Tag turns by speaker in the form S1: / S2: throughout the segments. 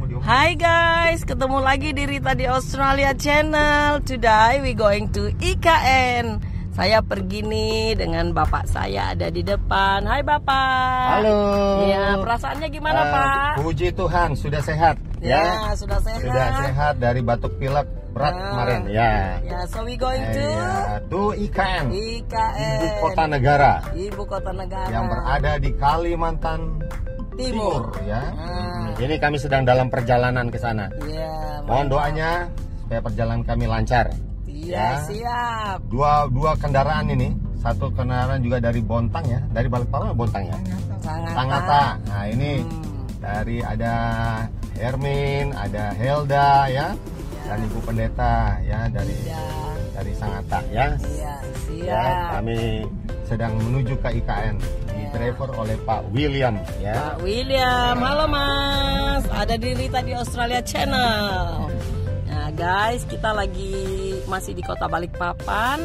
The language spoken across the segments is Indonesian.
S1: Hai guys, ketemu lagi di Rita di Australia Channel. Today we going to IKN. Saya pergi nih dengan bapak saya ada di depan. Hai bapak.
S2: Halo.
S1: Ya, perasaannya gimana Pak?
S2: Puji Tuhan sudah sehat.
S1: Ya, sudah sehat.
S2: Sudah sehat dari batuk pilek berat kemarin. Ya.
S1: Ya, so we going
S2: to IKN.
S1: IKN.
S2: Ibu kota negara.
S1: Ibu kota negara.
S2: Yang berada di Kalimantan Timur ya. Ini kami sedang dalam perjalanan ke sana.
S1: Ya,
S2: mohon doanya supaya perjalanan kami lancar.
S1: Iya, siap.
S2: Dua kendaraan ini, satu kendaraan juga dari Bontang ya, dari Balikpapan Bontang ya. Sangatta. Nah ini dari ada Hermin, ada Helda ya, dan Ibu Pendeta ya dari Sangatta ya.
S1: Iya, siap.
S2: Ya, kami sedang menuju ke IKN. Driver oleh Pak William ya.
S1: Pak William, halo Mas. Ada di Rita di Australia Channel. Nah guys, kita masih di kota Balikpapan,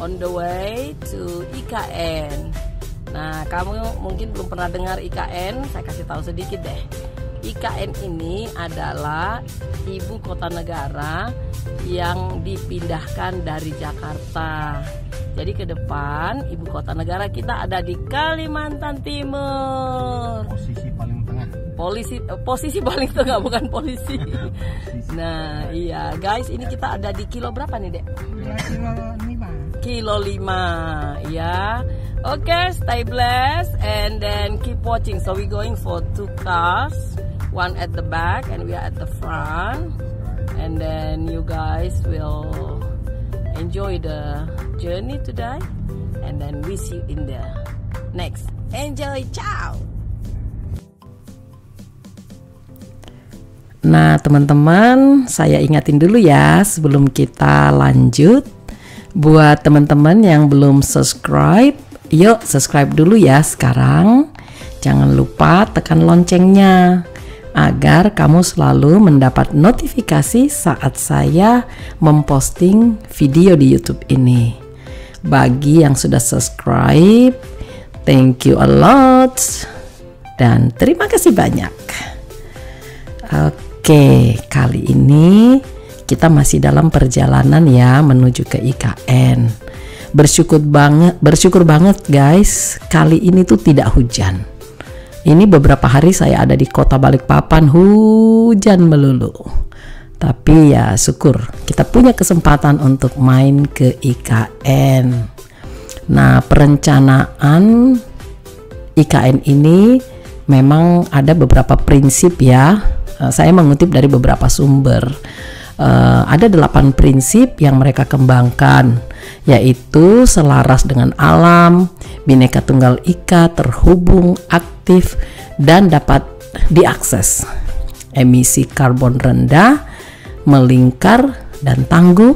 S1: on the way to IKN. Nah, kamu mungkin belum pernah dengar IKN, saya kasih tahu sedikit deh. IKN ini adalah ibu kota negara yang dipindahkan dari Jakarta. Jadi ke depan ibu kota negara kita ada di Kalimantan Timur.
S2: Posisi paling tengah.
S1: Posisi paling tengah, bukan polisi. Nah, iya guys, ini kita ada di kilo berapa nih, Dek? Kilo 5, ya. Oke, stay blessed and then keep watching. So we going for 2 cars, one at the back and we are at the front. And then you guys will enjoy the journey today and then we see you in the next. Enjoy, ciao. Nah teman-teman, saya ingatin dulu ya sebelum kita lanjut. Buat teman-teman yang belum subscribe, yuk subscribe dulu ya sekarang. Jangan lupa tekan loncengnya agar kamu selalu mendapat notifikasi saat saya memposting video di YouTube ini. Bagi yang sudah subscribe, thank you a lot dan terima kasih banyak. Oke, kali ini kita masih dalam perjalanan ya menuju ke IKN. Bersyukur banget guys, kali ini tuh tidak hujan. Ini beberapa hari saya ada di kota Balikpapan, hujan melulu. Tapi ya syukur kita punya kesempatan untuk main ke IKN. Nah, perencanaan IKN ini memang ada beberapa prinsip ya. Saya mengutip dari beberapa sumber. Ada 8 prinsip yang mereka kembangkan, yaitu selaras dengan alam, Bhinneka Tunggal Ika, terhubung, aktif, dan dapat diakses, emisi karbon rendah, melingkar dan tangguh,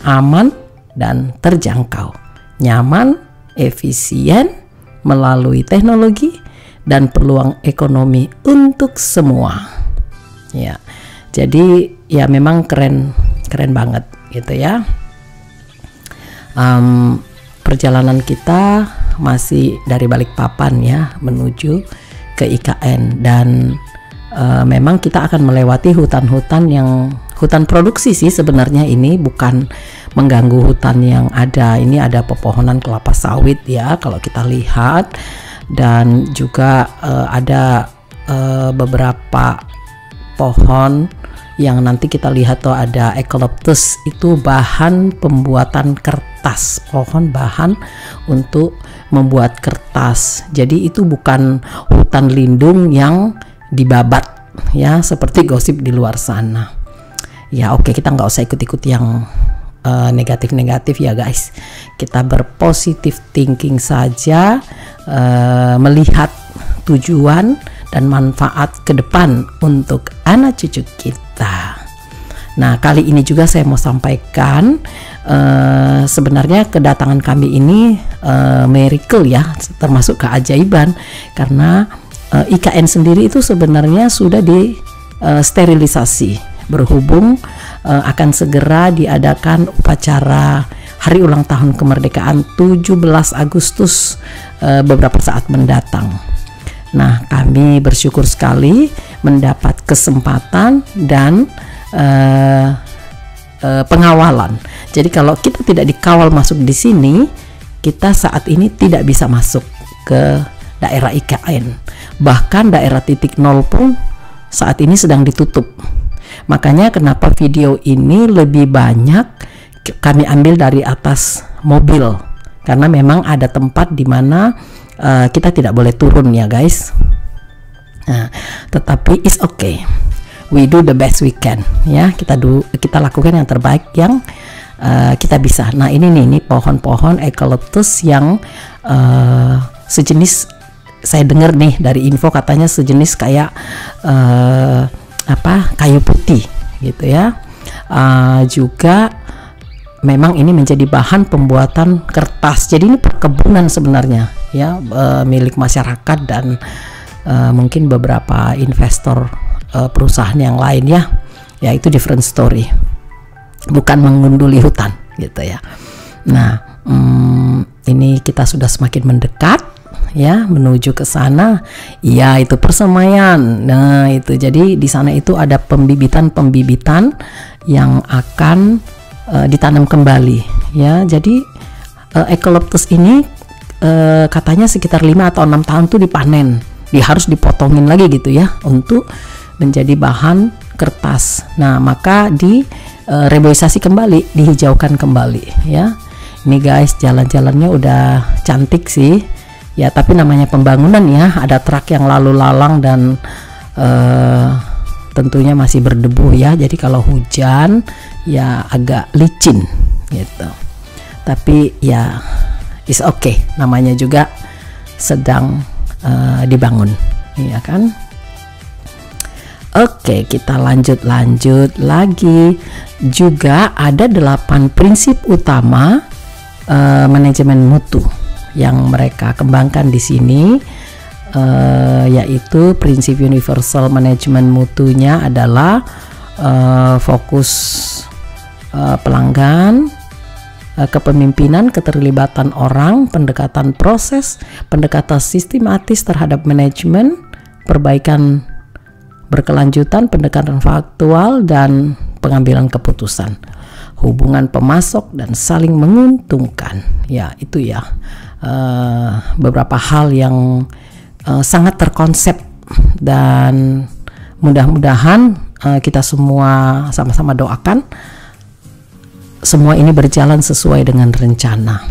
S1: aman dan terjangkau, nyaman, efisien, melalui teknologi, dan peluang ekonomi untuk semua. Ya, jadi ya memang keren banget gitu ya. Perjalanan kita masih dari Balikpapan ya menuju ke IKN dan memang kita akan melewati hutan produksi sih sebenarnya, ini bukan mengganggu hutan yang ada. Ini ada pepohonan kelapa sawit ya kalau kita lihat, dan juga ada beberapa pohon yang nanti kita lihat tuh ada eucalyptus, itu bahan pembuatan kertas, pohon bahan untuk membuat kertas. Jadi itu bukan hutan lindung yang dibabat ya seperti gosip di luar sana. Ya oke, kita nggak usah ikut-ikut yang negatif-negatif ya guys. Kita berpositif thinking saja, melihat tujuan dan manfaat ke depan untuk anak cucu kita. Nah, kali ini juga saya mau sampaikan sebenarnya kedatangan kami ini miracle ya, termasuk keajaiban, karena IKN sendiri itu sebenarnya sudah disterilisasi, berhubung akan segera diadakan upacara hari ulang tahun kemerdekaan 17 Agustus beberapa saat mendatang. Nah, kami bersyukur sekali mendapat kesempatan dan pengawalan. Jadi kalau kita tidak dikawal masuk di sini, kita saat ini tidak bisa masuk ke daerah IKN. Bahkan daerah titik nol pun saat ini sedang ditutup. Makanya kenapa video ini lebih banyak kami ambil dari atas mobil, karena memang ada tempat di mana kita tidak boleh turun ya guys. Nah, tetapi it's okay. We do the best we can, ya. Kita lakukan yang terbaik yang kita bisa. Nah, ini pohon-pohon eucalyptus yang sejenis, saya dengar nih dari info katanya sejenis kayak kayu putih gitu ya. Juga memang ini menjadi bahan pembuatan kertas. Jadi ini perkebunan sebenarnya ya, milik masyarakat dan mungkin beberapa investor perusahaan yang lain ya itu different story, bukan mengunduli hutan gitu ya. Nah, ini kita sudah semakin mendekat ya menuju ke sana. Ya, itu persemaian. Nah, itu jadi di sana itu ada pembibitan yang akan ditanam kembali ya. Jadi eucalyptus ini katanya sekitar 5 atau 6 tahun tuh dipanen. Harus dipotongin lagi gitu ya untuk menjadi bahan kertas. Nah, maka reboisasi kembali, dihijaukan kembali ya. Ini guys, jalan-jalannya udah cantik sih ya, tapi namanya pembangunan ya, ada truk yang lalu lalang dan tentunya masih berdebu ya. Jadi kalau hujan ya agak licin gitu. Tapi ya is okay, namanya juga sedang dibangun ya kan. Oke, kita lanjut lagi. Juga ada 8 prinsip utama manajemen mutu yang mereka kembangkan di sini, yaitu prinsip universal manajemen mutunya adalah fokus pelanggan, kepemimpinan, keterlibatan orang, pendekatan proses, pendekatan sistematis terhadap manajemen, perbaikan berkelanjutan, pendekatan faktual, dan pengambilan keputusan, hubungan pemasok dan saling menguntungkan. Ya, itu ya beberapa hal yang sangat terkonsep, dan mudah-mudahan kita semua sama-sama doakan semua ini berjalan sesuai dengan rencana.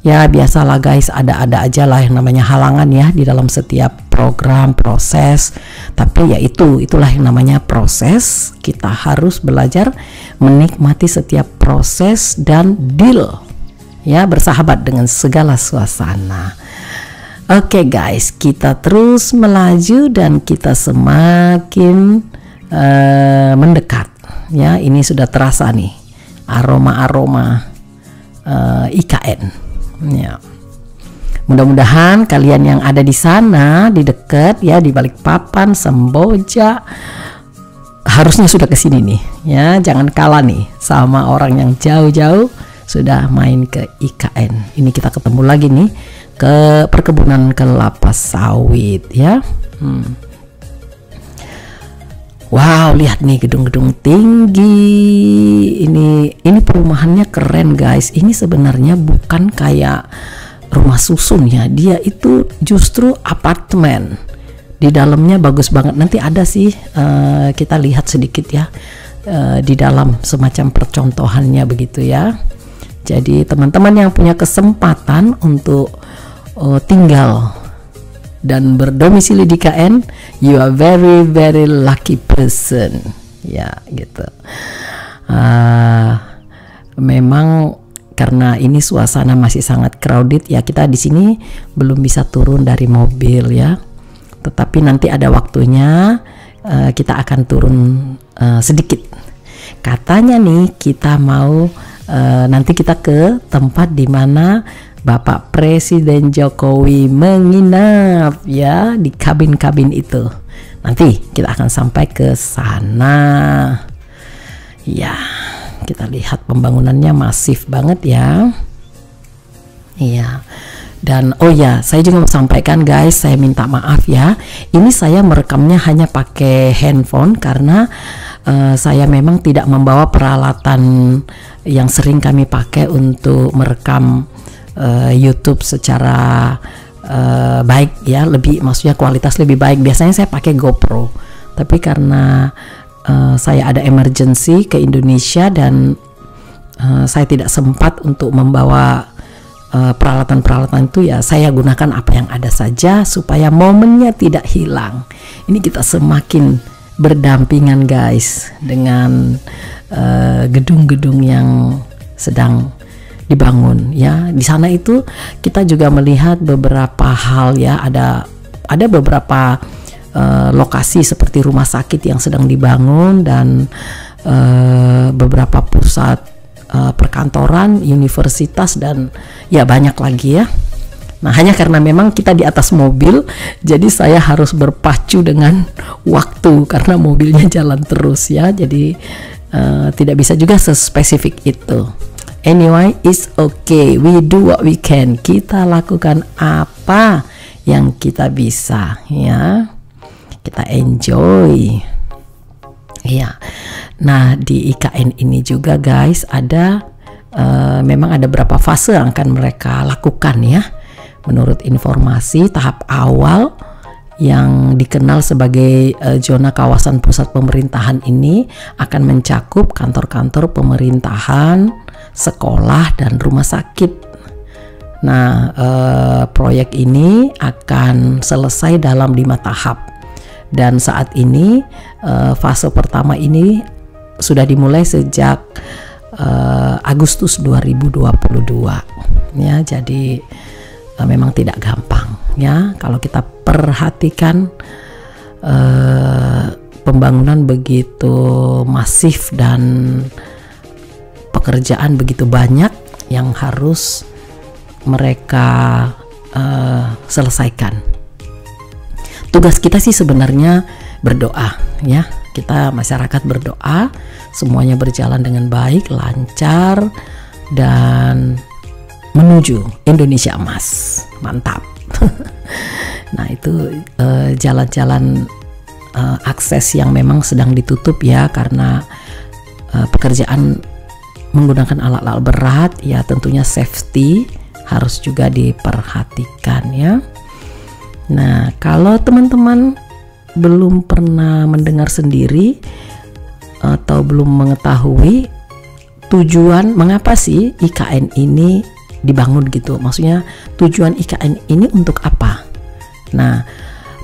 S1: Ya, biasalah guys, ada aja lah yang namanya halangan ya di dalam setiap program, proses. Tapi ya itulah yang namanya proses. Kita harus belajar menikmati setiap proses dan deal ya, bersahabat dengan segala suasana. Oke guys, kita terus melaju dan kita semakin mendekat ya. Ini sudah terasa nih aroma IKN ya. Mudah-mudahan kalian yang ada di sana, di dekat ya, di Balikpapan, Semboja, harusnya sudah kesini nih ya. Jangan kalah nih sama orang yang jauh-jauh sudah main ke IKN. Ini kita ketemu lagi nih ke perkebunan kelapa sawit ya. Wow, lihat nih gedung-gedung tinggi. Ini perumahannya keren guys. Ini sebenarnya bukan kayak rumah susun ya. Dia itu justru apartemen. Di dalamnya bagus banget. Nanti ada sih kita lihat sedikit ya di dalam semacam percontohannya begitu ya. Jadi teman-teman yang punya kesempatan untuk tinggal dan berdomisili di KN, you are very very lucky person ya gitu. Memang karena ini suasana masih sangat crowded ya, kita di sini belum bisa turun dari mobil ya. Tetapi nanti ada waktunya kita akan turun sedikit. Katanya nih kita mau nanti kita ke tempat di mana Bapak Presiden Jokowi menginap ya, di kabin-kabin itu. Nanti kita akan sampai ke sana. Ya, kita lihat pembangunannya masif banget ya. Iya. Dan oh ya, saya juga mau sampaikan guys, saya minta maaf ya. Ini saya merekamnya hanya pakai handphone karena saya memang tidak membawa peralatan yang sering kami pakai untuk merekam YouTube secara baik ya, lebih maksudnya kualitas lebih baik. Biasanya saya pakai GoPro, tapi karena saya ada emergency ke Indonesia dan saya tidak sempat untuk membawa peralatan-peralatan itu, ya saya gunakan apa yang ada saja supaya momennya tidak hilang. Ini kita semakin berdampingan guys dengan gedung-gedung yang sedang dibangun ya. Di sana itu kita juga melihat beberapa hal ya, ada beberapa lokasi seperti rumah sakit yang sedang dibangun dan beberapa pusat perkantoran, universitas, dan ya banyak lagi ya. Nah, hanya karena memang kita di atas mobil, jadi saya harus berpacu dengan waktu karena mobilnya jalan terus ya. Jadi tidak bisa juga sespesifik itu. Anyway, it's okay. We do what we can. Kita lakukan apa yang kita bisa ya. Kita enjoy. Iya. Nah, di IKN ini juga guys ada memang ada beberapa fase yang akan mereka lakukan ya. Menurut informasi, tahap awal yang dikenal sebagai zona kawasan pusat pemerintahan ini akan mencakup kantor-kantor pemerintahan, sekolah, dan rumah sakit. Nah, proyek ini akan selesai dalam 5 tahap. Dan saat ini fase pertama ini sudah dimulai sejak Agustus 2022 ya. Jadi memang tidak gampang ya. Kalau kita perhatikan pembangunan begitu masif dan pekerjaan begitu banyak yang harus mereka selesaikan. Tugas kita sih sebenarnya berdoa ya. Kita masyarakat berdoa semuanya berjalan dengan baik, lancar, dan menuju Indonesia emas. Mantap. Nah, itu jalan-jalan akses yang memang sedang ditutup ya karena pekerjaan menggunakan alat-alat berat ya, tentunya safety harus juga diperhatikan ya. Nah, kalau teman-teman belum pernah mendengar sendiri atau belum mengetahui tujuan mengapa sih IKN ini dibangun gitu, maksudnya tujuan IKN ini untuk apa? Nah,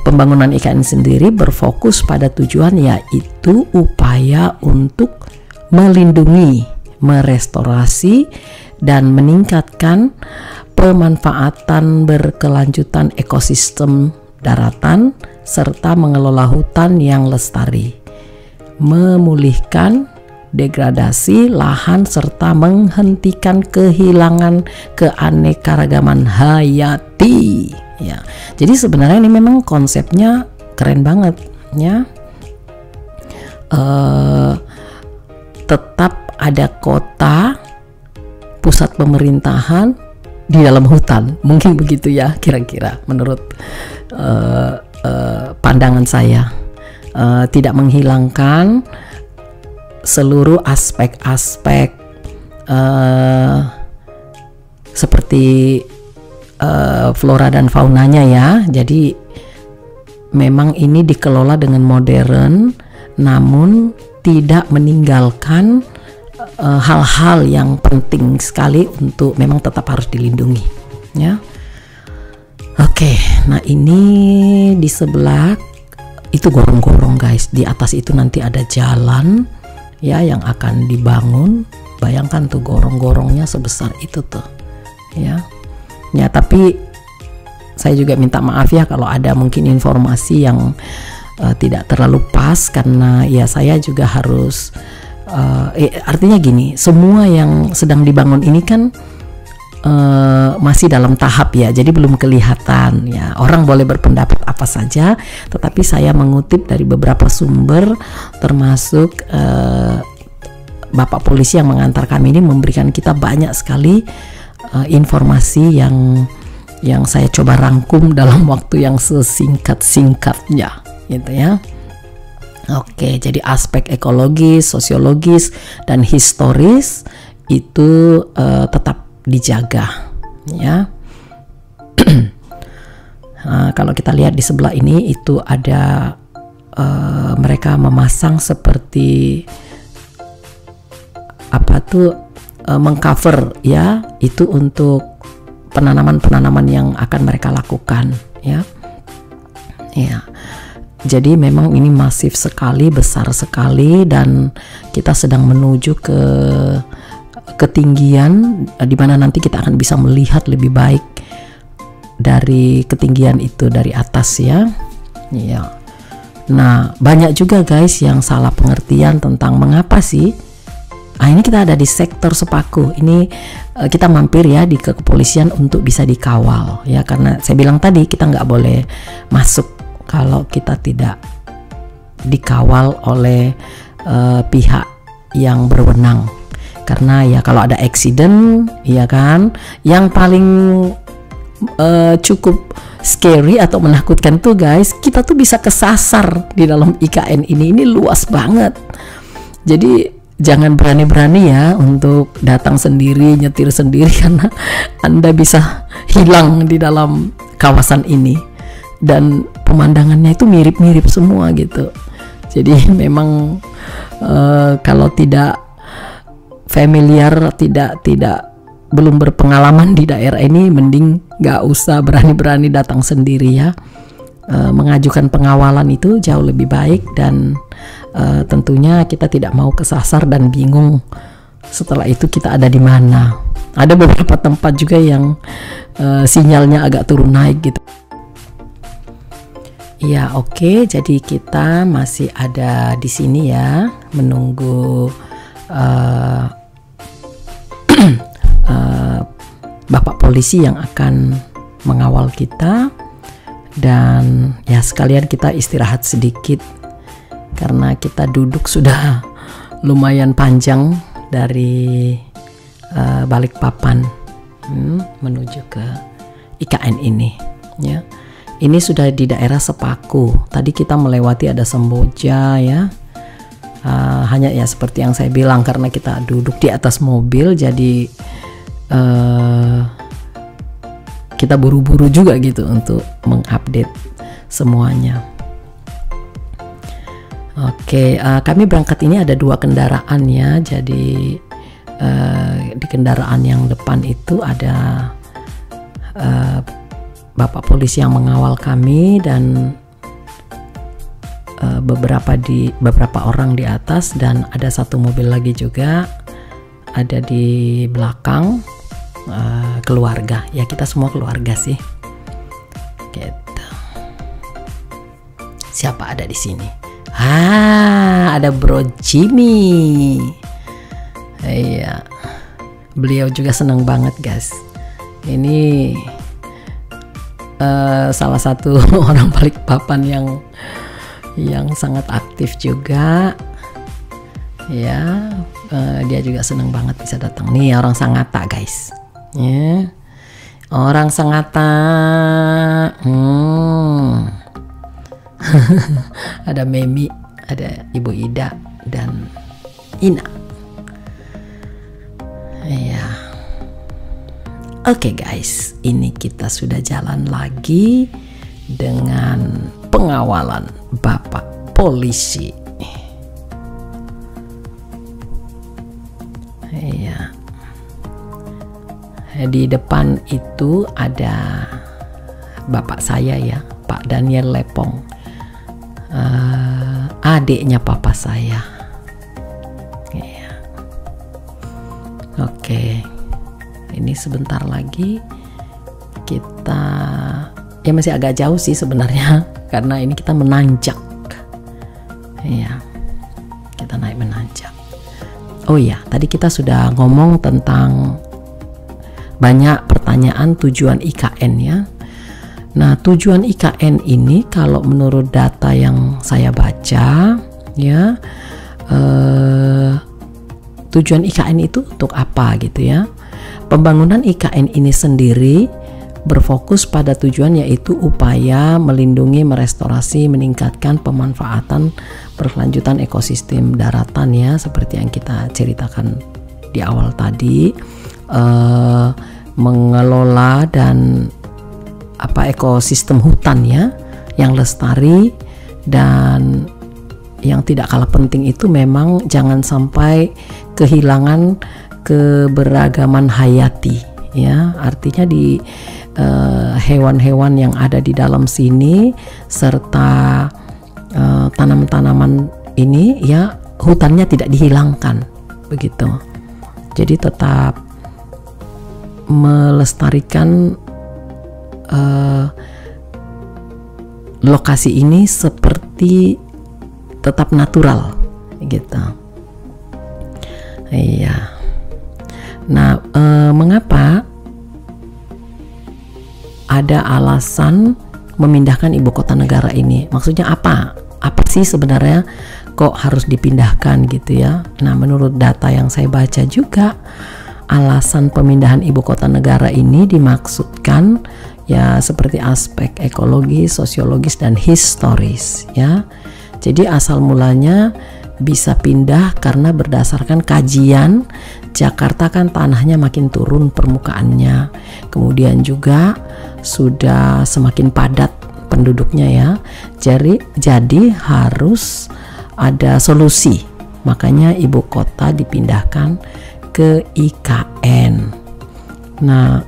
S1: pembangunan IKN sendiri berfokus pada tujuan yaitu upaya untuk melindungi, merestorasi, dan meningkatkan pemanfaatan berkelanjutan ekosistem daratan serta mengelola hutan yang lestari, memulihkan degradasi lahan serta menghentikan kehilangan keanekaragaman hayati ya. Jadi sebenarnya ini memang konsepnya keren banget ya. Tetap ada kota pusat pemerintahan di dalam hutan, mungkin begitu ya kira-kira menurut pandangan saya. Tidak menghilangkan seluruh aspek-aspek seperti flora dan faunanya ya. Jadi memang ini dikelola dengan modern, namun tidak meninggalkan hal-hal yang penting sekali untuk memang tetap harus dilindungi ya. Oke, nah ini di sebelah itu gorong-gorong guys. Di atas itu nanti ada jalan ya yang akan dibangun. Bayangkan tuh gorong-gorongnya sebesar itu tuh ya. Ya, tapi saya juga minta maaf ya kalau ada mungkin informasi yang tidak terlalu pas karena ya saya juga harus artinya gini, semua yang sedang dibangun ini kan masih dalam tahap ya, jadi belum kelihatan ya. Orang boleh berpendapat apa saja, tetapi saya mengutip dari beberapa sumber, termasuk Bapak polisi yang mengantar kami ini memberikan kita banyak sekali informasi yang yang saya coba rangkum dalam waktu yang sesingkat-singkatnya gitu ya. Oke, jadi aspek ekologis, sosiologis, dan historis itu tetap dijaga ya. Nah, kalau kita lihat di sebelah ini itu ada mereka memasang seperti apa tuh mengcover ya, itu untuk penanaman-penanaman yang akan mereka lakukan ya. Ya. Jadi memang ini masif sekali, besar sekali, dan kita sedang menuju ke ketinggian di mana nanti kita akan bisa melihat lebih baik dari ketinggian itu dari atas ya. Ya. Nah, banyak juga guys yang salah pengertian tentang mengapa sih. Ini kita ada di sektor Sepaku. Ini kita mampir ya di kepolisian untuk bisa dikawal ya, karena saya bilang tadi kita nggak boleh masuk kalau kita tidak dikawal oleh pihak yang berwenang. Karena ya kalau ada accident ya kan, yang paling cukup scary atau menakutkan tuh guys, kita tuh bisa kesasar di dalam IKN ini luas banget. Jadi jangan berani-berani ya untuk datang sendiri, nyetir sendiri, karena Anda bisa hilang di dalam kawasan ini. Dan pemandangannya itu mirip-mirip semua gitu. Jadi memang kalau tidak familiar, tidak belum berpengalaman di daerah ini, mending nggak usah berani-berani datang sendiri ya. Mengajukan pengawalan itu jauh lebih baik, dan tentunya kita tidak mau kesasar dan bingung setelah itu kita ada di mana. Ada beberapa tempat juga yang sinyalnya agak turun naik gitu. Ya oke, jadi kita masih ada di sini ya, menunggu Bapak polisi yang akan mengawal kita. Dan ya sekalian kita istirahat sedikit karena kita duduk sudah lumayan panjang dari Balikpapan menuju ke IKN ini ya. Ini sudah di daerah Sepaku. Tadi kita melewati ada Semboja ya. Hanya ya seperti yang saya bilang, karena kita duduk di atas mobil, jadi kita buru-buru juga gitu untuk mengupdate semuanya. Oke, kami berangkat ini ada 2 kendaraan ya. Jadi di kendaraan yang depan itu ada Bapak polisi yang mengawal kami, dan beberapa orang di atas, dan ada 1 mobil lagi juga ada di belakang, keluarga ya, kita semua keluarga sih gitu. Siapa ada di sini? Ada Bro Jimmy. Iya, beliau juga senang banget guys. Ini salah satu orang Balikpapan yang sangat aktif juga ya. Dia juga senang banget bisa datang. Nih orang Sangatta guys ya, orang Sangatta. Ada Memi, ada Ibu Ida dan Ina. Iya. Oke guys, ini kita sudah jalan lagi dengan pengawalan Bapak polisi. Iya. Di depan itu ada bapak saya ya, Pak Daniel Lepong, adiknya papa saya. Iya. Oke. Ini sebentar lagi kita ya masih agak jauh sih sebenarnya, karena ini kita menanjak. Iya, kita naik menanjak. Oh iya, tadi kita sudah ngomong tentang banyak pertanyaan tujuan IKN ya. Nah, tujuan IKN ini kalau menurut data yang saya baca ya, tujuan IKN itu untuk apa gitu ya. Pembangunan IKN ini sendiri berfokus pada tujuan, yaitu upaya melindungi, merestorasi, meningkatkan pemanfaatan berkelanjutan ekosistem daratan ya, seperti yang kita ceritakan di awal tadi, mengelola dan ekosistem hutan ya yang lestari. Dan yang tidak kalah penting itu memang jangan sampai kehilangan keberagaman hayati ya, artinya di hewan-hewan yang ada di dalam sini serta tanaman-tanaman ini ya, hutannya tidak dihilangkan begitu. Jadi tetap melestarikan lokasi ini seperti tetap natural gitu. Iya. Nah, mengapa ada alasan memindahkan ibu kota negara ini? Maksudnya apa? Apa sih sebenarnya kok harus dipindahkan gitu ya? Nah, menurut data yang saya baca juga, alasan pemindahan ibu kota negara ini dimaksudkan ya seperti aspek ekologis, sosiologis, dan historis ya. Jadi asal mulanya bisa pindah karena berdasarkan kajian Jakarta kan tanahnya makin turun permukaannya, kemudian juga sudah semakin padat penduduknya ya. Jadi harus ada solusi, makanya ibu kota dipindahkan ke IKN. Nah,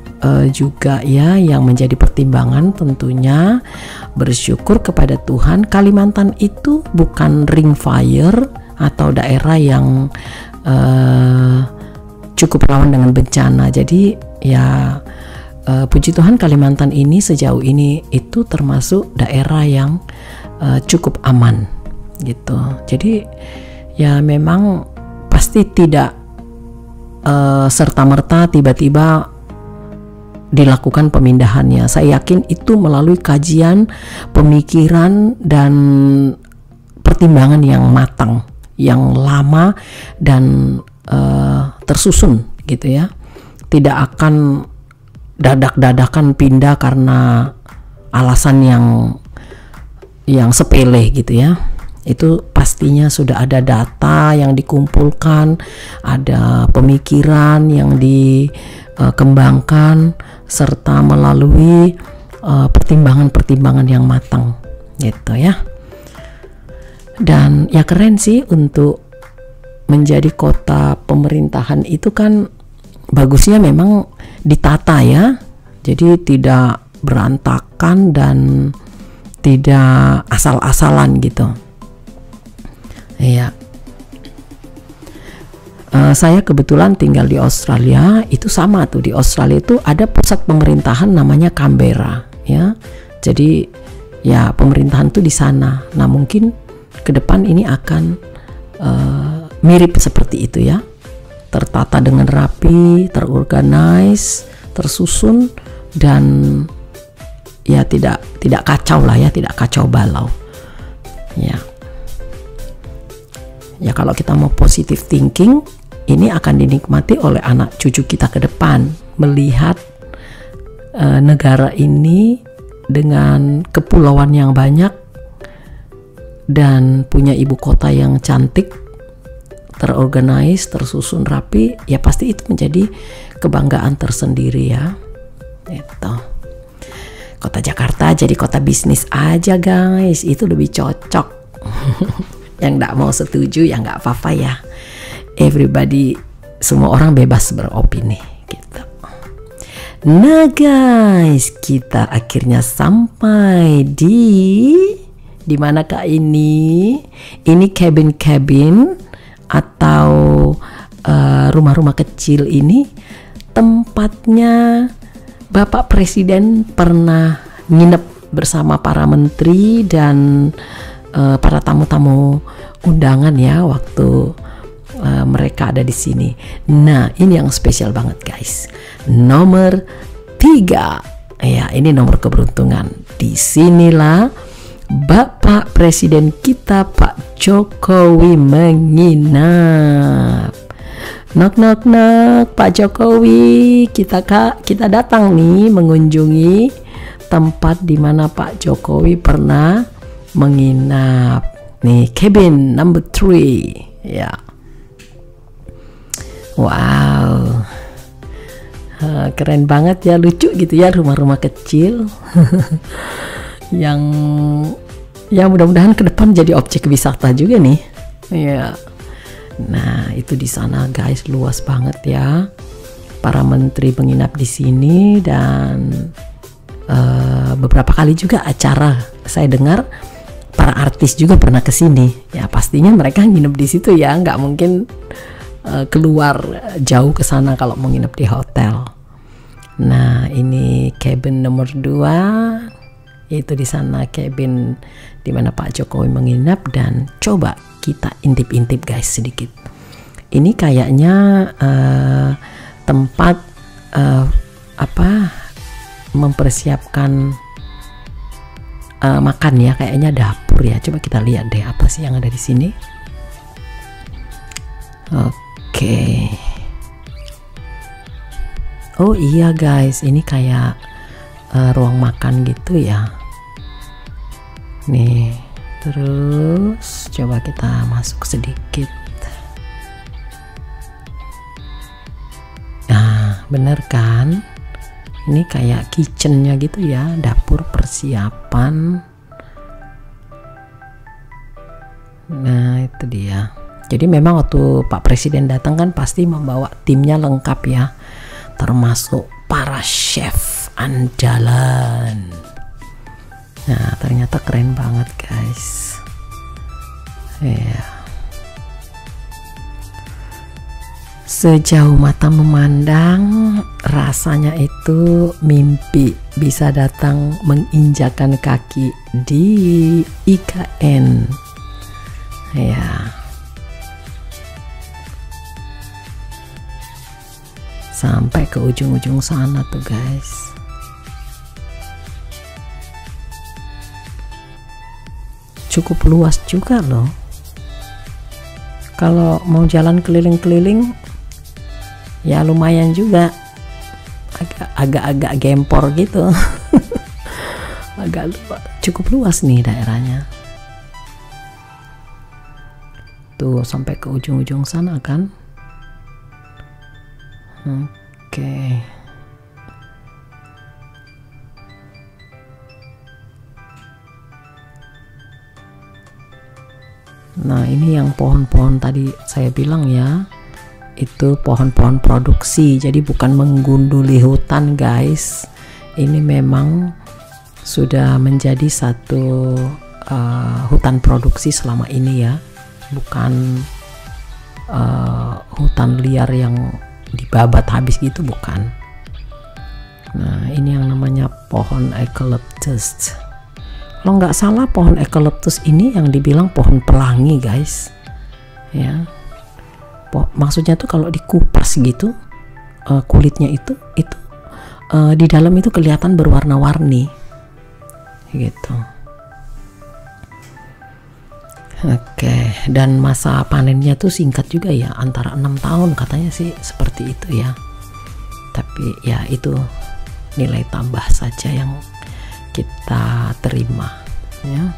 S1: juga ya yang menjadi pertimbangan tentunya bersyukur kepada Tuhan Kalimantan itu bukan ring fire atau daerah yang cukup rawan dengan bencana. Jadi ya puji Tuhan Kalimantan ini sejauh ini itu termasuk daerah yang cukup aman gitu. Jadi ya memang pasti tidak serta-merta tiba-tiba dilakukan pemindahannya. Saya yakin itu melalui kajian, pemikiran, dan pertimbangan yang matang, yang lama dan tersusun gitu ya. Tidak akan dadak-dadakan pindah karena alasan yang sepele gitu ya. Itu pastinya sudah ada data yang dikumpulkan, ada pemikiran yang dikembangkan, serta melalui pertimbangan-pertimbangan yang matang gitu ya. Dan ya keren sih untuk menjadi kota pemerintahan itu kan bagusnya memang ditata ya. Jadi tidak berantakan dan tidak asal-asalan gitu. Iya. Saya kebetulan tinggal di Australia, itu sama tuh, di Australia itu ada pusat pemerintahan namanya Canberra ya. Jadi ya pemerintahan tuh di sana. Nah, mungkin ke depan ini akan mirip seperti itu ya, tertata dengan rapi, terorganize, tersusun, dan ya tidak kacau lah ya, tidak kacau balau ya. Ya kalau kita mau positive thinking, ini akan dinikmati oleh anak cucu kita ke depan, melihat negara ini dengan kepulauan yang banyak dan punya ibu kota yang cantik, terorganize, tersusun rapi, ya pasti itu menjadi kebanggaan tersendiri ya. Itu. Kota Jakarta jadi kota bisnis aja guys, itu lebih cocok. Yang nggak mau setuju ya nggak apa-apa ya. Everybody, semua orang bebas beropini gitu. Nah guys, kita akhirnya sampai di manakah ini? Ini cabin atau rumah-rumah kecil ini tempatnya Bapak Presiden pernah nginep bersama para menteri dan para tamu-tamu undangan ya waktu mereka ada di sini. Nah, ini yang spesial banget guys. Nomor 3. Ya, ini nomor keberuntungan. Disinilah Bapak Presiden kita Pak Jokowi menginap. Knock knock knock, Pak Jokowi, kita datang nih mengunjungi tempat di mana Pak Jokowi pernah menginap. Nih, cabin number 3. Ya. Wow. Keren banget ya, lucu gitu ya, rumah-rumah kecil. Yang ya mudah-mudahan ke depan jadi objek wisata juga nih. Ya. Nah, itu di sana guys, luas banget ya. Para menteri menginap di sini dan beberapa kali juga acara. Saya dengar para artis juga pernah ke sini. Ya, pastinya mereka nginep di situ ya, nggak mungkin keluar jauh ke sana kalau mau nginep di hotel. Nah, ini cabin nomor 2. Yaitu di sana cabin di mana Pak Jokowi menginap, dan coba kita intip-intip guys sedikit. Ini kayaknya tempat mempersiapkan makan ya, kayaknya dapur ya. Coba kita lihat deh apa sih yang ada di sini. Oke. Oh iya guys, ini kayak ruang makan gitu ya. Nih, terus coba kita masuk sedikit. Nah, bener kan? Ini kayak kitchennya gitu ya, dapur persiapan. Nah, itu dia. Jadi memang waktu Pak Presiden datang kan pasti membawa timnya lengkap ya, termasuk para chef andalan. Nah, ternyata keren banget guys. Ya. Sejauh mata memandang, rasanya itu mimpi bisa datang menginjakan kaki di IKN. Ya. Sampai ke ujung-ujung sana tuh guys. Cukup luas juga loh. Kalau mau jalan keliling-keliling ya lumayan juga, agak-agak gempor gitu. Cukup luas nih daerahnya. Tuh sampai ke ujung-ujung sana kan. Oke. Nah, ini yang pohon-pohon tadi saya bilang ya, itu pohon-pohon produksi, jadi bukan menggunduli hutan guys. Ini memang sudah menjadi satu hutan produksi selama ini ya, bukan hutan liar yang dibabat habis gitu, bukan. Nah, ini yang namanya pohon eucalyptus. Kalau nggak salah pohon eucalyptus ini yang dibilang pohon pelangi guys ya. Maksudnya tuh kalau dikupas gitu kulitnya itu di dalam itu kelihatan berwarna-warni gitu. Oke, dan masa panennya tuh singkat juga ya, antara 6 tahun katanya sih, seperti itu ya. Tapi ya itu nilai tambah saja yang kita terima ya.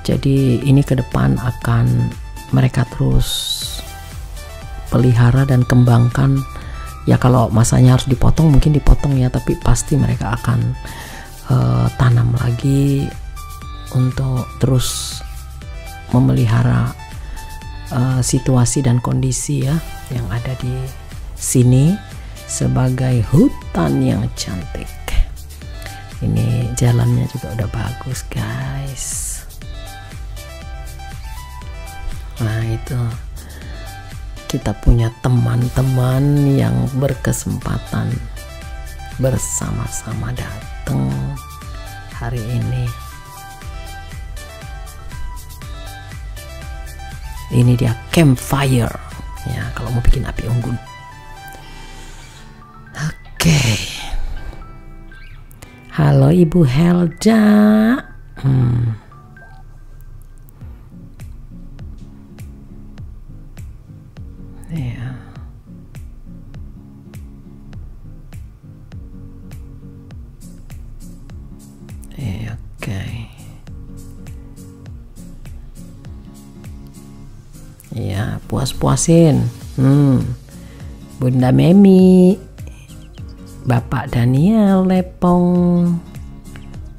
S1: Jadi ini ke depan akan mereka terus pelihara dan kembangkan ya. Kalau masanya harus dipotong mungkin dipotong ya, tapi pasti mereka akan tanam lagi untuk terus memelihara situasi dan kondisi ya yang ada di sini sebagai hutan yang cantik. Ini jalannya juga udah bagus guys. Nah, itu kita punya teman-teman yang berkesempatan bersama-sama datang hari ini. Ini dia campfire ya, kalau mau bikin api unggun. Oke. Halo Ibu Helda. Ya, puas-puasin. Bunda Memi, Bapak Daniel Lepong.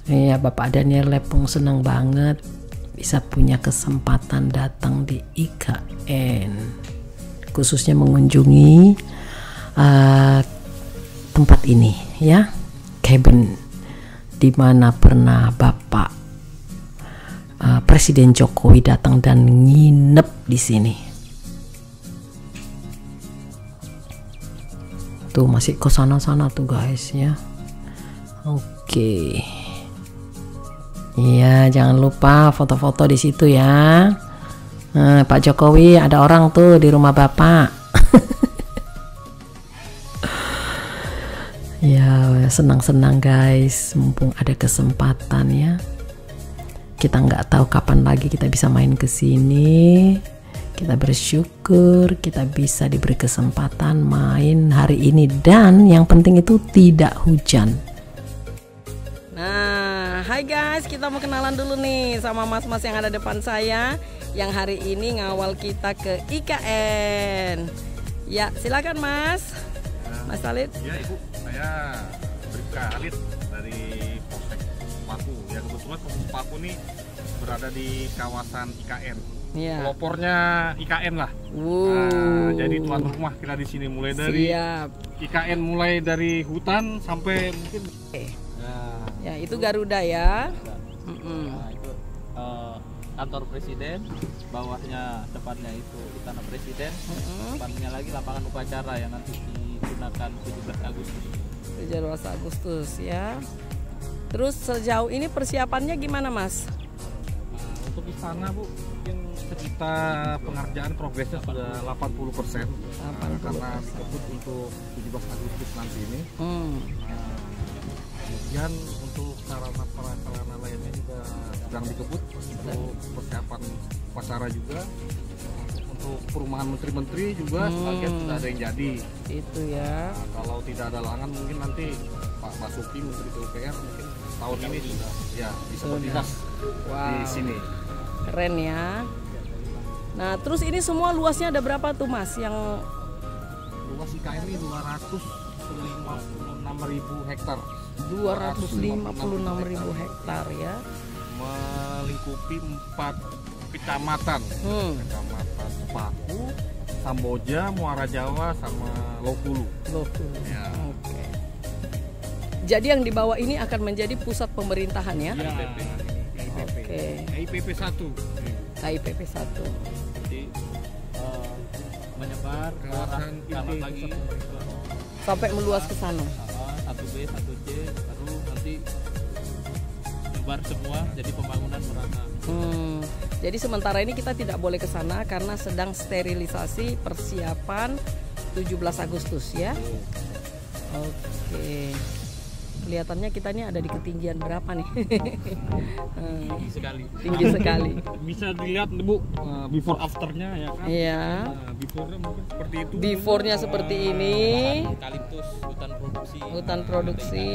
S1: Iya, Bapak Daniel Lepong senang banget bisa punya kesempatan datang di IKN, khususnya mengunjungi tempat ini ya, cabin di mana pernah Bapak Presiden Jokowi datang dan nginep di sini. Tuh masih ke sana-sana tuh guys ya. Oke. Iya, jangan lupa foto-foto di situ ya. Pak Jokowi, ada orang tuh di rumah Bapak. Ya, senang-senang guys, mumpung ada kesempatan ya. Kita nggak tahu kapan lagi kita bisa main ke sini. Kita bersyukur kita bisa diberi kesempatan main hari ini, dan yang penting itu tidak hujan. Nah, hai guys, kita mau kenalan dulu nih sama mas-mas yang ada depan saya, yang hari ini ngawal kita ke IKN. Ya, silakan Mas. Mas Khalid.
S3: Ya Ibu, saya Bribka Khalid dari Polsek Paku. Ya kebetulan Polsek Paku nih berada di kawasan IKN.
S1: Ya.
S3: Pelopornya IKN lah. Nah, jadi tuan rumah kita di sini mulai dari IKN, mulai dari hutan sampai mungkin.
S1: Ya, itu Garuda ya.
S4: Nah, itu kantor presiden, bawahnya depannya itu Istana Presiden, depannya lagi lapangan upacara yang nanti digunakan 17 Agustus.
S1: 17 Agustus ya. Terus sejauh ini persiapannya gimana Mas?
S3: Nah, untuk di sana Bu, mungkin sekitar pengerjaan progresnya sudah 80%. Karena dikebut untuk 17 Agustus nanti ini. Kemudian untuk sarana lainnya juga sedang dikebut untuk persiapan upacara juga. Untuk perumahan menteri-menteri juga sebagian sudah ada yang jadi.
S1: Itu ya.
S3: Nah, kalau tidak ada halangan mungkin nanti Pak Basuki Menteri PUPR mungkin tahun ini sudah ya bisa berdinas di sini.
S1: Keren ya. Nah, terus ini semua luasnya ada berapa tuh Mas? Yang
S3: luas IKN ini 256.000 hektar.
S1: 256.000 hektar ya.
S3: Melingkupi 4 kecamatan. Kecamatan Paku, Samboja, Muara Jawa, sama Lokulu. Ya.
S1: Oke. Jadi yang di bawah ini akan menjadi pusat pemerintahan ya?
S3: Ya.
S1: Oke.
S3: KIPP 1.
S1: KIPP 1.
S4: Jadi menyebar ke arah lagi
S1: sampai meluas ke sana.
S4: 1B, 1C, baru nanti menyebar semua, jadi pembangunan merata.
S1: Jadi sementara ini kita tidak boleh ke sana karena sedang sterilisasi persiapan 17 Agustus ya. Oke. Kelihatannya kita ini ada di ketinggian berapa nih?
S4: Tinggi sekali.
S1: Tinggi sekali.
S3: Bisa dilihat Bu before afternya ya kan?
S1: Iya.
S3: Nah, before-nya mungkin seperti itu.
S1: Before-nya seperti ini.
S4: Eukaliptus, hutan produksi.
S1: Hutan produksi.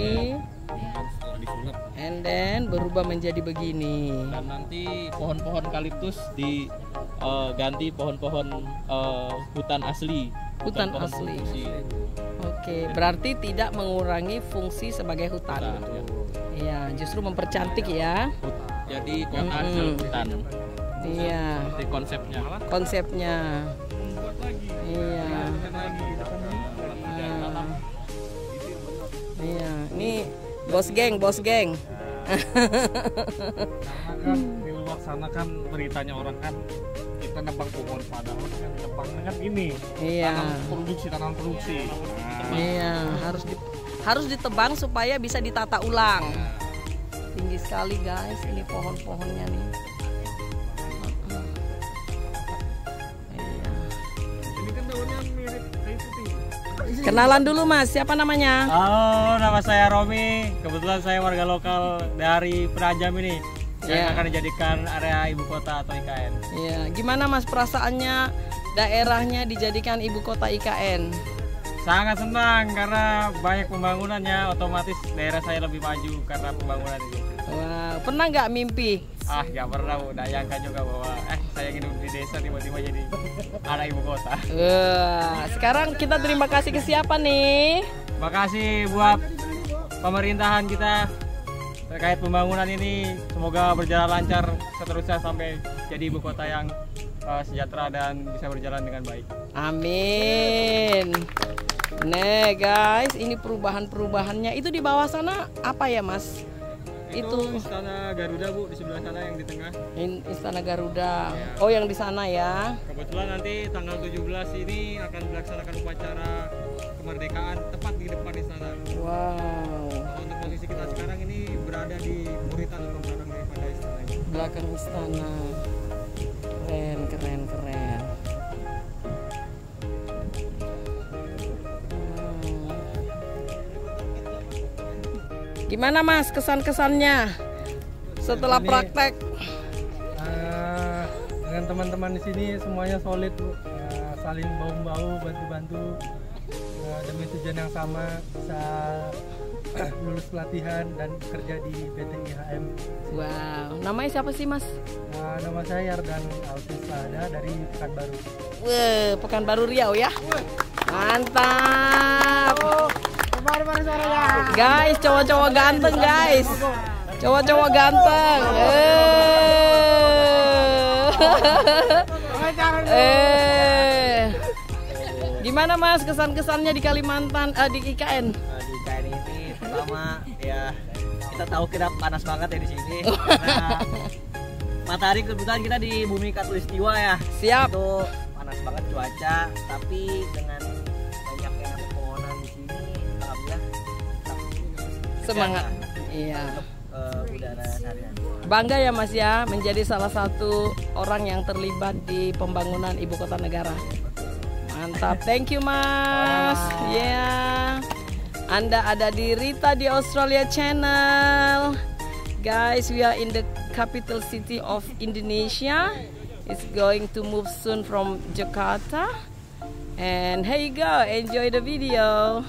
S3: Setelah disulap.
S1: And then berubah menjadi begini.
S4: Dan nanti pohon-pohon eukaliptus diganti pohon-pohon hutan asli.
S1: Hutan
S4: Pohon
S1: asli.
S4: produksi.
S1: Oke, berarti tidak mengurangi fungsi sebagai hutan. Iya, justru mempercantik ya.
S4: Jadi kota asli hutan.
S1: Iya.
S4: Seperti konsepnya.
S1: Konsepnya. Iya. Iya, ini bos geng.
S3: Karena kan di luar sana kan beritanya orang kan kita nebang pohon, padahal kan nebangnya kan ini.
S1: Iya.
S3: Tanam produksi.
S1: Iya, harus ditebang supaya bisa ditata ulang. Tinggi sekali guys, ini pohon-pohonnya nih. Iya.
S3: Ini kan daunnya mirip kayu putih.
S1: Kenalan dulu Mas, siapa namanya?
S5: Halo, nama saya Romi. Kebetulan saya warga lokal dari Penajam ini. Yang akan dijadikan area ibu kota atau IKN.
S1: Iya, gimana Mas perasaannya daerahnya dijadikan ibu kota IKN?
S5: Sangat senang karena banyak pembangunannya, otomatis daerah saya lebih maju karena pembangunan ini.
S1: Wah, pernah nggak mimpi?
S5: Nggak pernah, udah nyangka juga bahwa saya yang hidup di desa tiba-tiba jadi ada ibu kota.
S6: Sekarang kita terima kasih ke siapa nih?
S5: Makasih buat pemerintahan kita terkait pembangunan ini. Semoga berjalan lancar seterusnya sampai jadi ibu kota yang sejahtera dan bisa berjalan dengan baik.
S6: Amin. Nih guys, ini perubahannya. Itu di bawah sana apa ya Mas? Itu
S5: Istana Garuda Bu, di sebelah sana yang di tengah.
S6: Istana Garuda. Oh yang di sana ya.
S5: Kebetulan nanti tanggal 17 ini akan dilaksanakan upacara kemerdekaan tepat di depan istana.
S6: Wow.
S5: Kalau untuk posisi kita sekarang ini berada di buritan atau belakang daripada istana ini.
S6: Belakang istana. Keren. Gimana Mas kesan-kesannya setelah praktek?
S7: Dengan teman-teman di sini semuanya solid Bu, saling bahu-bahu, bantu-bantu demi tujuan yang sama, bisa lulus pelatihan dan kerja di PT IHM.
S6: Wow, namanya siapa sih Mas?
S7: Nama saya Yardan Altis Lada dari Pekanbaru.
S6: Pekanbaru Riau ya. Mantap. Guys, cowok-cowok ganteng guys. Cowok-cowok ganteng. Gimana Mas kesan-kesannya di Kalimantan, di IKN?
S8: Di IKN ini pertama ya kita tahu kita panas banget ya di sini. Nah, matahari kebetulan kita di bumi Katulistiwa ya.
S6: Siap.
S8: Itu panas banget cuaca, tapi dengan banyaknya pepohonan di sini, alhamdulillah
S6: semangat. Iya.
S8: Udara sehari-hari.
S6: Bangga ya Mas ya menjadi salah satu orang yang terlibat di pembangunan ibu kota negara. Mantap, thank you Mas. Ya, Anda ada di Rita di Australia Channel. Guys, we are in the capital city of Indonesia. It's going to move soon from Jakarta. And here you go, enjoy the video.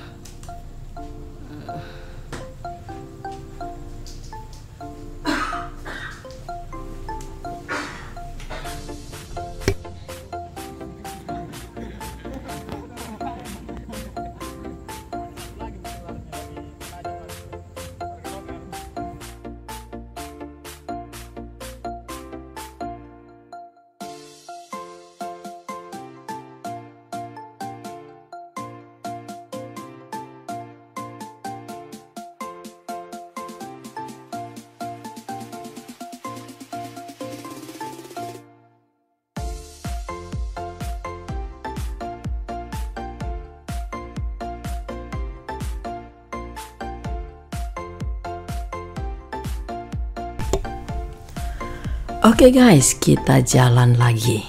S1: Oke guys, kita jalan lagi.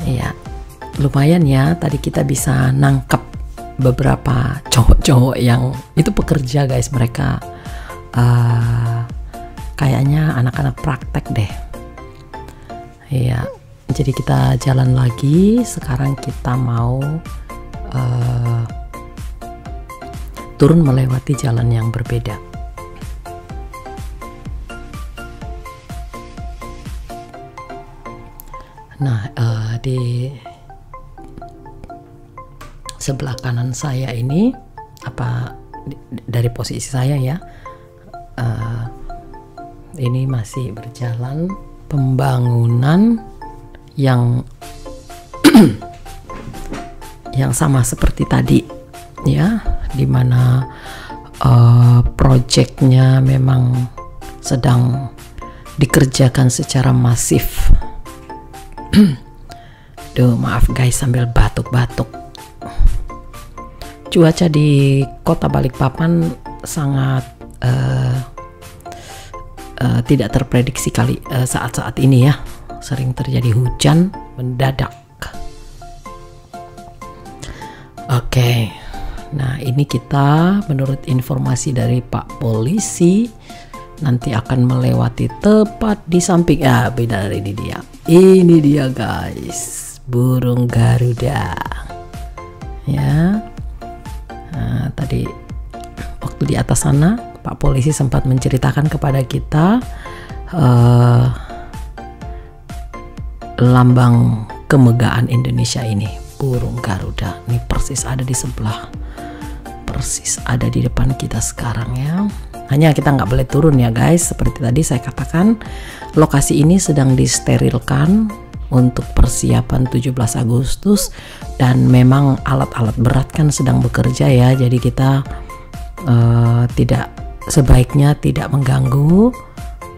S1: Ya, lumayan ya. Tadi kita bisa nangkep beberapa cowok-cowok yang itu pekerja guys. Mereka kayaknya anak-anak praktek deh. Ya, jadi kita jalan lagi. Sekarang kita mau turun melewati jalan yang berbeda. Nah, di sebelah kanan saya ini, dari posisi saya ya, ini masih berjalan pembangunan yang yang sama seperti tadi, ya, dimana proyeknya memang sedang dikerjakan secara masif. Duh, maaf guys sambil batuk-batuk. Cuaca di kota Balikpapan sangat tidak terprediksi saat-saat ini ya. Sering terjadi hujan mendadak. Oke. Nah, ini kita menurut informasi dari Pak Polisi nanti akan melewati tepat di samping, beda dari ini dia. Ini dia guys, burung Garuda. Ya. Nah, tadi waktu di atas sana Pak Polisi sempat menceritakan kepada kita lambang kemegahan Indonesia ini, burung Garuda. Ini persis ada di sebelah, persis ada di depan kita sekarang ya. Hanya kita nggak boleh turun ya guys, seperti tadi saya katakan, lokasi ini sedang disterilkan untuk persiapan 17 Agustus, dan memang alat-alat berat kan sedang bekerja ya, jadi kita sebaiknya tidak mengganggu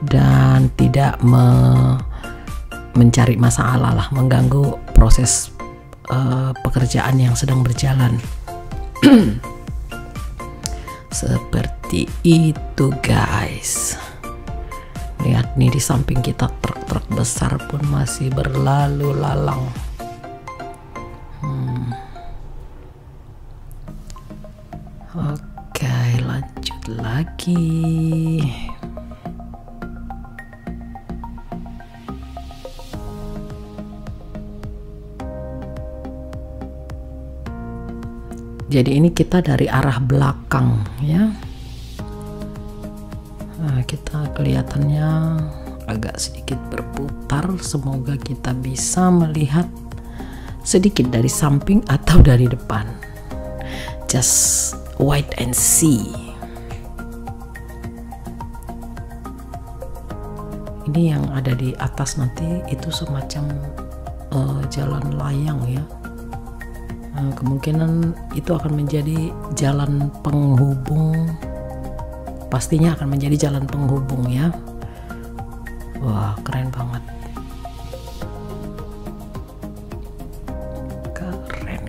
S1: dan tidak mencari masalah lah, mengganggu proses pekerjaan yang sedang berjalan. Seperti itu guys. Lihat nih di samping kita truk-truk besar pun masih berlalu lalang. Oke, lanjut lagi. Jadi ini kita dari arah belakang ya. Nah, kita kelihatannya agak sedikit berputar. Semoga kita bisa melihat sedikit dari samping atau dari depan. Just wait and see. Ini yang ada di atas nanti itu semacam jalan layang ya. Kemungkinan itu akan menjadi jalan penghubung, pastinya akan menjadi jalan penghubung ya. Wah, keren banget, keren.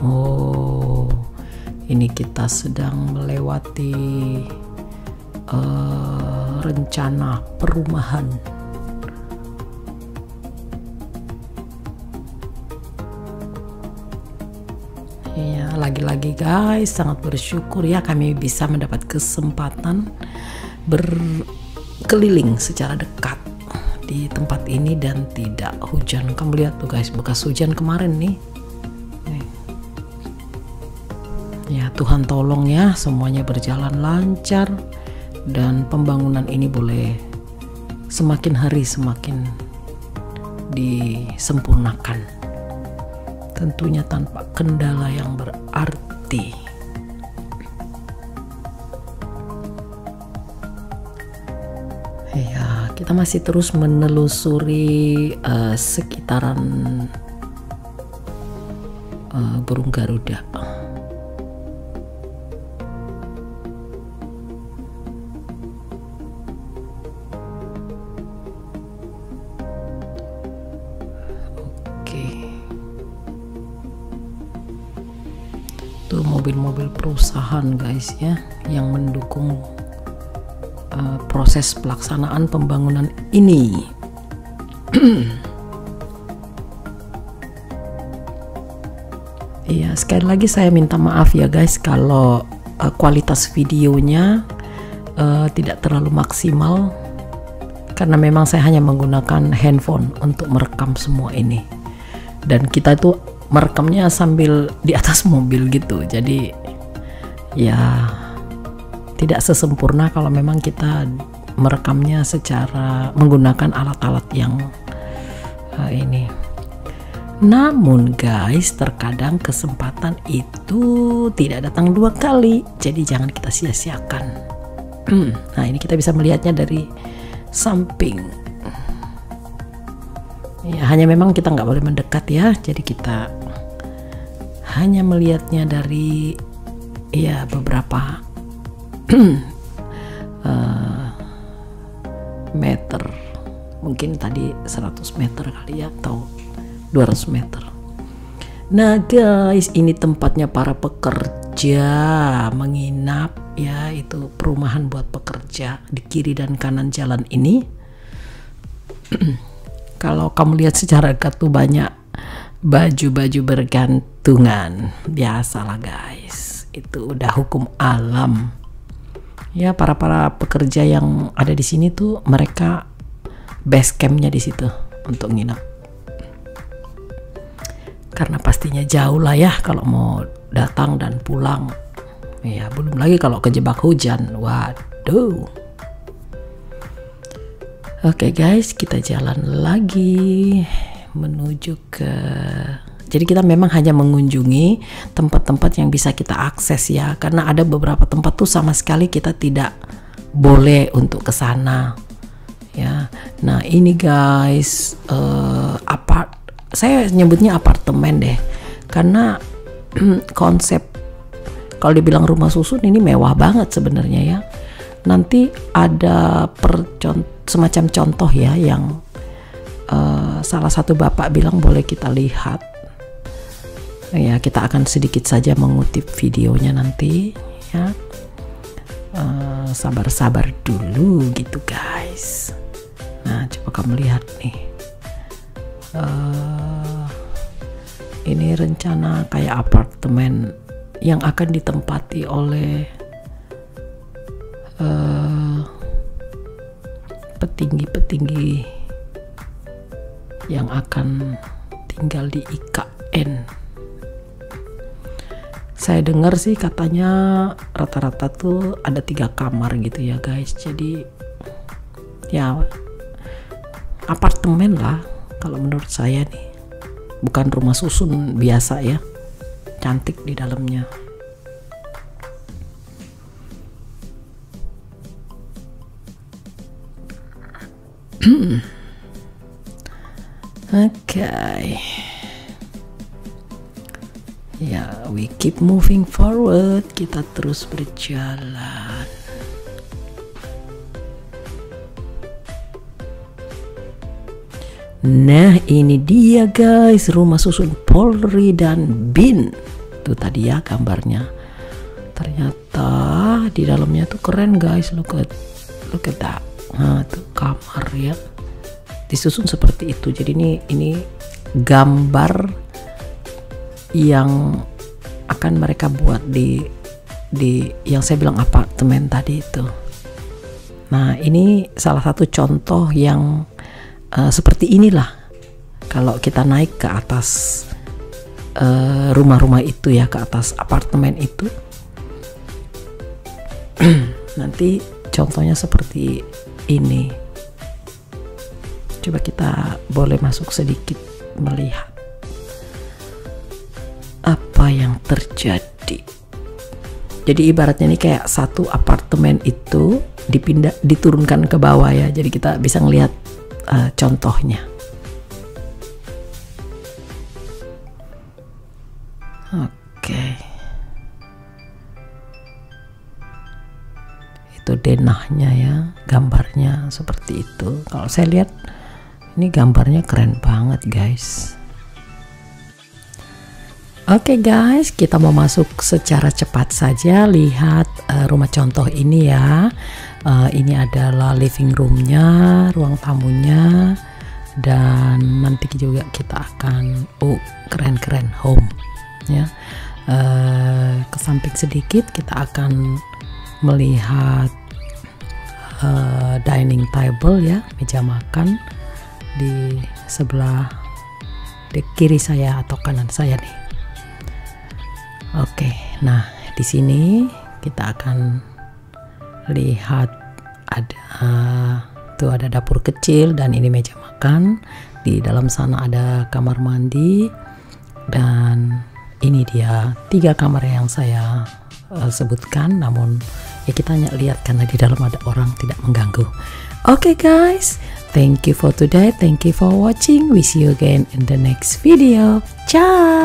S1: Oh, ini kita sedang melewati rencana perumahan. Ya, lagi-lagi guys, sangat bersyukur ya kami bisa mendapat kesempatan berkeliling secara dekat di tempat ini dan tidak hujan. Kamu lihat tuh guys, bekas hujan kemarin nih. Ya, Tuhan tolong ya, semuanya berjalan lancar dan pembangunan ini boleh semakin hari semakin disempurnakan. Tentunya tanpa kendala yang berarti. Ya, kita masih terus menelusuri sekitaran burung Garuda. Tuh mobil-mobil perusahaan guys ya, yang mendukung proses pelaksanaan pembangunan ini. Iya, sekali lagi saya minta maaf ya guys kalau kualitas videonya tidak terlalu maksimal, karena memang saya hanya menggunakan handphone untuk merekam semua ini, dan kita itu merekamnya sambil di atas mobil gitu, jadi ya tidak sesempurna kalau memang kita merekamnya secara menggunakan alat-alat yang ini. Namun guys, terkadang kesempatan itu tidak datang dua kali, jadi jangan kita sia-siakan. Nah, ini kita bisa melihatnya dari samping. Ya, hanya memang kita nggak boleh mendekat ya, jadi kita hanya melihatnya dari ya beberapa meter, mungkin tadi 100 meter kali ya, atau 200 meter. Nah guys, ini tempatnya para pekerja menginap ya, itu perumahan buat pekerja di kiri dan kanan jalan ini. Kalau kamu lihat secara dekat tuh banyak baju-baju bergantungan, biasalah guys, itu udah hukum alam ya. Para pekerja yang ada di sini tuh mereka base campnya di situ untuk nginap, karena pastinya jauh lah ya kalau mau datang dan pulang ya, belum lagi kalau kejebak hujan, waduh. Oke guys, kita jalan lagi menuju ke. Jadi kita memang hanya mengunjungi tempat-tempat yang bisa kita akses ya, karena ada beberapa tempat tuh sama sekali kita tidak boleh untuk ke sana. Ya, nah ini guys, saya nyebutnya apartemen deh, karena konsep kalau dibilang rumah susun ini mewah banget sebenarnya ya. Nanti ada semacam contoh ya yang salah satu bapak bilang boleh kita lihat. Ya, kita akan sedikit saja mengutip videonya nanti ya. Sabar-sabar dulu gitu guys. Nah, coba kamu lihat nih. Ini rencana kayak apartemen yang akan ditempati oleh petinggi-petinggi yang akan tinggal di IKN. Saya dengar sih katanya rata-rata tuh ada 3 kamar gitu ya guys. Jadi ya apartemen lah kalau menurut saya nih. Bukan rumah susun biasa ya. Cantik di dalamnya. Okay. Ya, we keep moving forward. Kita terus berjalan. Nah, ini dia guys, rumah susun Polri dan BIN. Tuh tadi ya gambarnya. Ternyata di dalamnya tuh keren guys. Look at that. Nah, tuh kamar ya. Disusun seperti itu. Jadi ini gambar yang akan mereka buat di yang saya bilang apartemen tadi itu. Nah, ini salah satu contoh yang seperti inilah kalau kita naik ke atas rumah-rumah itu ya, ke atas apartemen itu. Nanti contohnya seperti ini. Coba kita boleh masuk sedikit melihat apa yang terjadi. Jadi ibaratnya ini kayak satu apartemen itu diturunkan ke bawah ya. Jadi kita bisa ngelihat contohnya. Oke. Itu denahnya ya, gambarnya seperti itu. Kalau saya lihat ini gambarnya keren banget guys. Oke guys, kita mau masuk secara cepat saja. Lihat rumah contoh ini ya. Ini adalah living roomnya, ruang tamunya, dan nanti juga kita akan keren-keren home ya. Ke samping sedikit kita akan melihat dining table ya, meja makan di sebelah di kiri saya atau kanan saya nih. Oke, nah di sini kita akan lihat ada dapur kecil dan ini meja makan. Di dalam sana ada kamar mandi dan ini dia 3 kamar yang saya sebutkan. Namun ya kita hanya lihat karena di dalam ada orang, tidak mengganggu. Oke guys, thank you for today. Thank you for watching. We see you again in the next video. Ciao.